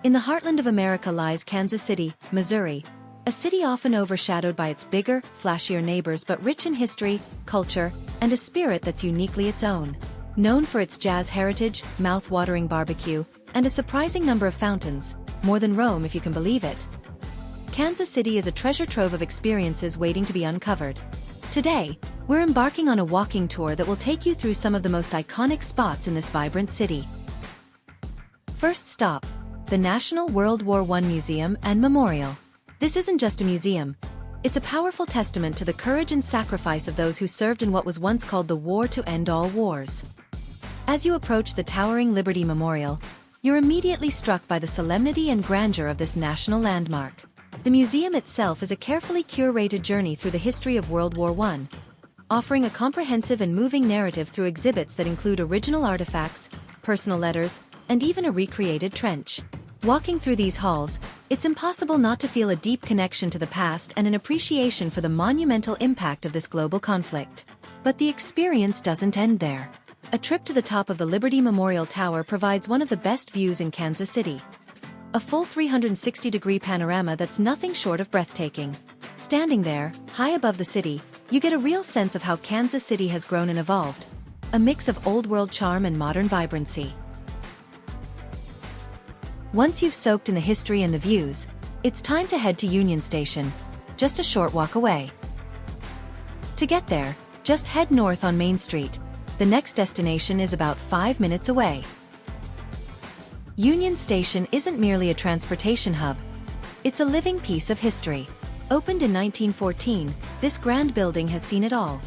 In the heartland of America lies Kansas City, Missouri, a city often overshadowed by its bigger, flashier neighbors but rich in history, culture, and a spirit that's uniquely its own. Known for its jazz heritage, mouth-watering barbecue, and a surprising number of fountains, more than Rome if you can believe it. Kansas City is a treasure trove of experiences waiting to be uncovered. Today, we're embarking on a walking tour that will take you through some of the most iconic spots in this vibrant city. First stop, the National World War I Museum and Memorial. This isn't just a museum. It's a powerful testament to the courage and sacrifice of those who served in what was once called the War to End All Wars. As you approach the towering Liberty Memorial, you're immediately struck by the solemnity and grandeur of this national landmark. The museum itself is a carefully curated journey through the history of World War I, offering a comprehensive and moving narrative through exhibits that include original artifacts, personal letters, and even a recreated trench. Walking through these halls, it's impossible not to feel a deep connection to the past and an appreciation for the monumental impact of this global conflict. But the experience doesn't end there. A trip to the top of the Liberty Memorial Tower provides one of the best views in Kansas City. A full 360-degree panorama that's nothing short of breathtaking. Standing there, high above the city, you get a real sense of how Kansas City has grown and evolved. A mix of old-world charm and modern vibrancy. Once you've soaked in the history and the views, it's time to head to Union Station, just a short walk away. To get there, just head north on Main Street. The next destination is about 5 minutes away. Union Station isn't merely a transportation hub. It's a living piece of history. Opened in 1914, this grand building has seen it all.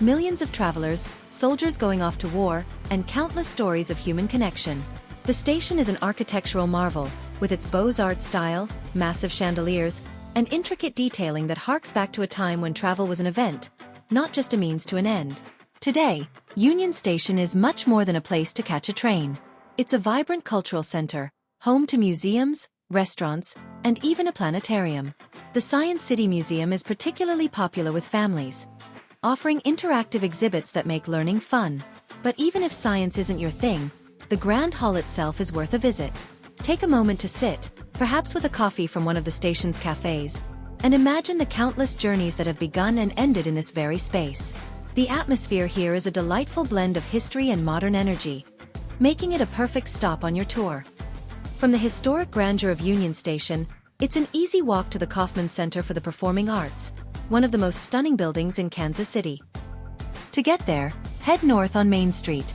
Millions of travelers, soldiers going off to war, and countless stories of human connection. The station is an architectural marvel, with its Beaux-Arts style, massive chandeliers, and intricate detailing that harks back to a time when travel was an event, not just a means to an end. Today, Union Station is much more than a place to catch a train. It's a vibrant cultural center, home to museums, restaurants, and even a planetarium. The Science City Museum is particularly popular with families, offering interactive exhibits that make learning fun. But even if science isn't your thing, the Grand Hall itself is worth a visit. Take a moment to sit, perhaps with a coffee from one of the station's cafes, and imagine the countless journeys that have begun and ended in this very space. The atmosphere here is a delightful blend of history and modern energy, making it a perfect stop on your tour. From the historic grandeur of Union Station, it's an easy walk to the Kaufman Center for the Performing Arts, one of the most stunning buildings in Kansas City. To get there, head north on Main Street.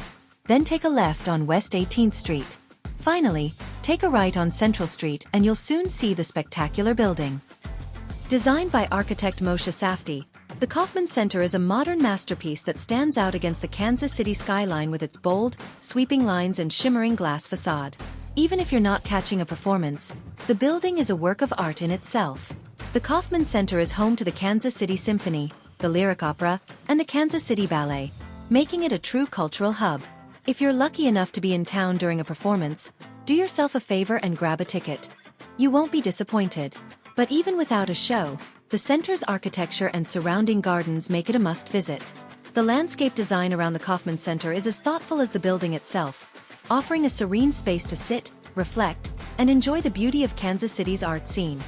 Then take a left on West 18th Street. Finally, take a right on Central Street and you'll soon see the spectacular building. Designed by architect Moshe Safdie, the Kaufman Center is a modern masterpiece that stands out against the Kansas City skyline with its bold, sweeping lines and shimmering glass facade. Even if you're not catching a performance, the building is a work of art in itself. The Kaufman Center is home to the Kansas City Symphony, the Lyric Opera, and the Kansas City Ballet, making it a true cultural hub. If you're lucky enough to be in town during a performance, do yourself a favor and grab a ticket. You won't be disappointed. But even without a show, the center's architecture and surrounding gardens make it a must-visit. The landscape design around the Kaufman Center is as thoughtful as the building itself, offering a serene space to sit, reflect, and enjoy the beauty of Kansas City's art scene.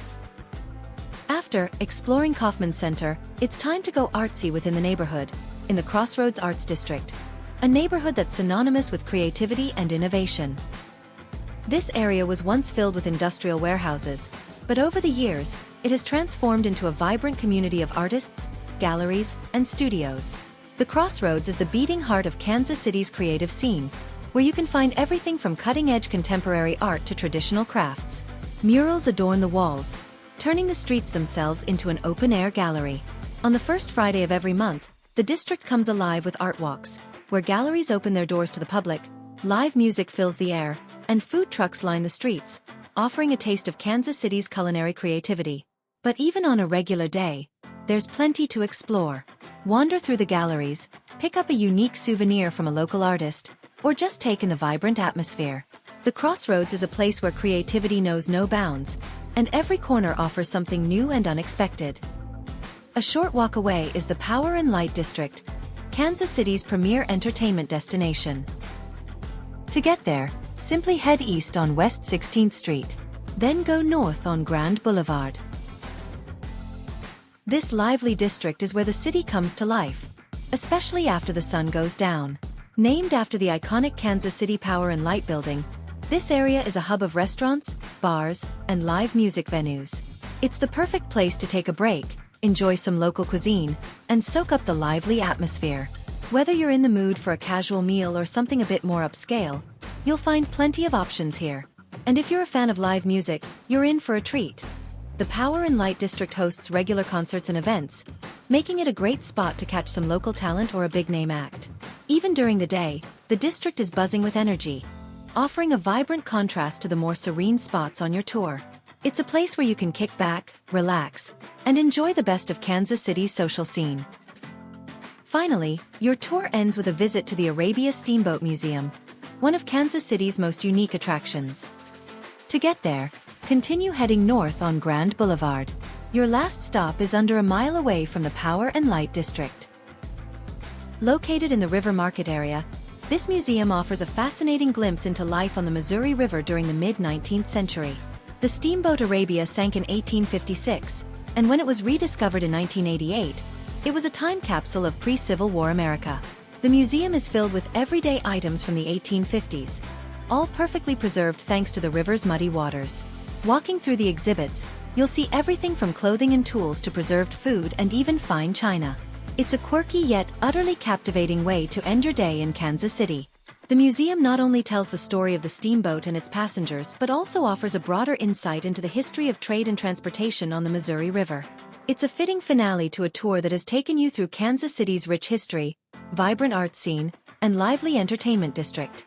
After exploring Kaufman Center, it's time to go artsy within the neighborhood, in the Crossroads Arts District, a neighborhood that's synonymous with creativity and innovation. This area was once filled with industrial warehouses, but over the years, it has transformed into a vibrant community of artists, galleries, and studios. The Crossroads is the beating heart of Kansas City's creative scene, where you can find everything from cutting-edge contemporary art to traditional crafts. Murals adorn the walls, turning the streets themselves into an open-air gallery. On the first Friday of every month, the district comes alive with art walks, where galleries open their doors to the public, live music fills the air, and food trucks line the streets, offering a taste of Kansas City's culinary creativity. But even on a regular day, there's plenty to explore. Wander through the galleries, pick up a unique souvenir from a local artist, or just take in the vibrant atmosphere. The Crossroads is a place where creativity knows no bounds, and every corner offers something new and unexpected. A short walk away is the Power and Light District, Kansas City's premier entertainment destination. To get there, Simply head east on West 16th Street. Then go north on Grand Boulevard. This lively district is where the city comes to life, especially after the sun goes down. Named after the iconic Kansas City Power and Light Building, this area is a hub of restaurants, bars, and live music venues. It's the perfect place to take a break, enjoy some local cuisine, and soak up the lively atmosphere. Whether you're in the mood for a casual meal or something a bit more upscale, you'll find plenty of options here. And if you're a fan of live music, you're in for a treat. The Power and Light District hosts regular concerts and events, making it a great spot to catch some local talent or a big-name act. Even during the day, the district is buzzing with energy, offering a vibrant contrast to the more serene spots on your tour. It's a place where you can kick back, relax, and enjoy the best of Kansas City's social scene. Finally, your tour ends with a visit to the Arabia Steamboat Museum, one of Kansas City's most unique attractions. To get there, continue heading north on Grand Boulevard. Your last stop is under a mile away from the Power and Light District. Located in the River Market area, this museum offers a fascinating glimpse into life on the Missouri River during the mid-19th century. The steamboat Arabia sank in 1856, and when it was rediscovered in 1988, it was a time capsule of pre-Civil War America. The museum is filled with everyday items from the 1850s, all perfectly preserved thanks to the river's muddy waters. Walking through the exhibits, you'll see everything from clothing and tools to preserved food and even fine china. It's a quirky yet utterly captivating way to end your day in Kansas City. The museum not only tells the story of the steamboat and its passengers but also offers a broader insight into the history of trade and transportation on the Missouri River. It's a fitting finale to a tour that has taken you through Kansas City's rich history, vibrant art scene, and lively entertainment district.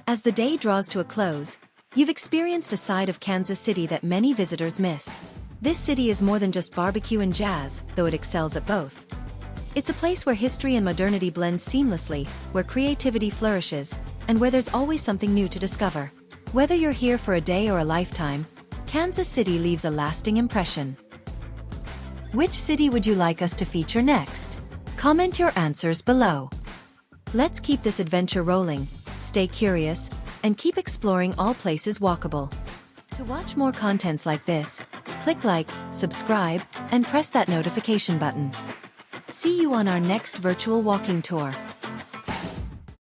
As the day draws to a close, you've experienced a side of Kansas City that many visitors miss. This city is more than just barbecue and jazz, though it excels at both. It's a place where history and modernity blend seamlessly, where creativity flourishes, and where there's always something new to discover. Whether you're here for a day or a lifetime, Kansas City leaves a lasting impression. Which city would you like us to feature next? Comment your answers below. Let's keep this adventure rolling, stay curious, and keep exploring all places walkable. To watch more contents like this, click like, subscribe, and press that notification button. See you on our next virtual walking tour.